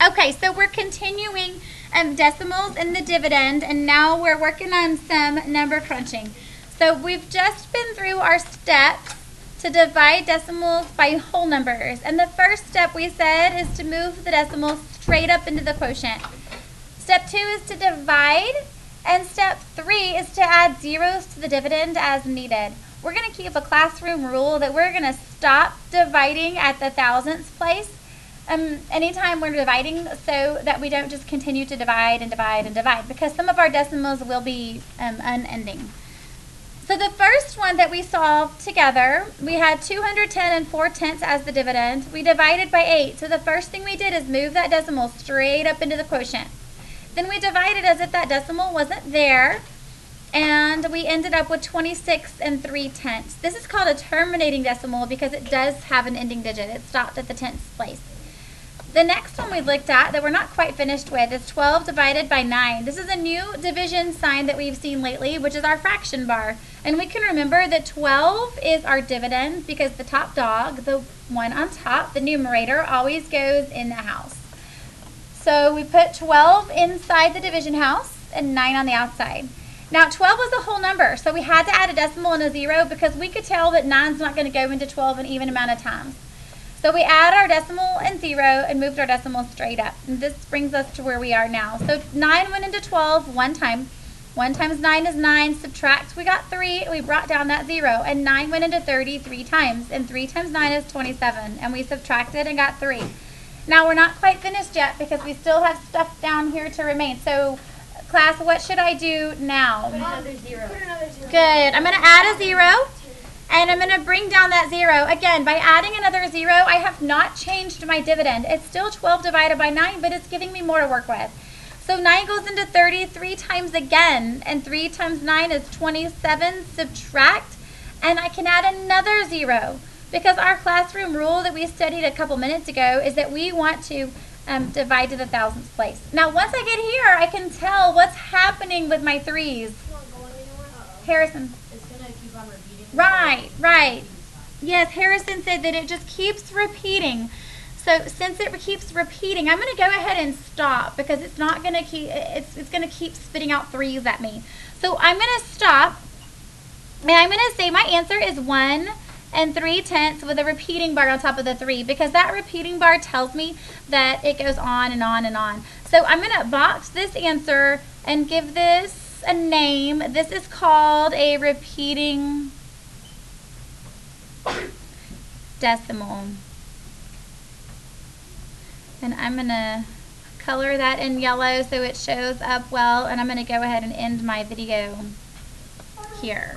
Okay, so we're continuing decimals in the dividend, and now we're working on some number crunching. So we've just been through our steps to divide decimals by whole numbers. And the first step we said is to move the decimals straight up into the quotient. Step 2 is to divide, and step 3 is to add zeros to the dividend as needed. We're going to keep a classroom rule that we're going to stop dividing at the thousandths place anytime we're dividing, so that we don't just continue to divide and divide and divide, because some of our decimals will be unending. So the first one that we solved together, we had 210 and 4/10 as the dividend. We divided by 8. So the first thing we did is move that decimal straight up into the quotient. Then we divided as if that decimal wasn't there, and we ended up with 26 and 3/10. This is called a terminating decimal because it does have an ending digit. It stopped at the tenths place. The next one we looked at that we're not quite finished with is 12 divided by 9. This is a new division sign that we've seen lately, which is our fraction bar. And we can remember that 12 is our dividend because the top dog, the one on top, the numerator, always goes in the house. So we put 12 inside the division house and 9 on the outside. Now 12 was a whole number, so we had to add a decimal and a 0 because we could tell that 9's not going to go into 12 an even amount of times. So we add our decimal and 0 and moved our decimal straight up. And this brings us to where we are now. So 9 went into 12 one time. 1 times 9 is 9. Subtract, we got 3. We brought down that 0. And 9 went into 30 3 times. And 3 times 9 is 27. And we subtracted and got 3. Now we're not quite finished yet because we still have stuff down here to remain. So class, what should I do now? Put another 0. Good. I'm going to add a 0. And I'm going to bring down that 0. Again, by adding another 0, I have not changed my dividend. It's still 12 divided by 9, but it's giving me more to work with. So 9 goes into 30 3 times again, and 3 times 9 is 27. Subtract, and I can add another 0, because our classroom rule that we studied a couple minutes ago is that we want to divide to the thousandths place. Now, once I get here, I can tell what's happening with my 3's. Harrison. It's going to keep on repeating. Right. Yes, Harrison said that it just keeps repeating. So since it keeps repeating, I'm going to go ahead and stop because it's not going to keep. It's going to keep spitting out 3's at me. So I'm going to stop, and I'm going to say my answer is 1 and 3/10 with a repeating bar on top of the 3, because that repeating bar tells me that it goes on and on and on. So I'm going to box this answer and give this a name. This is called a repeating decimal. And I'm going to color that in yellow so it shows up well, and I'm going to go ahead and end my video here.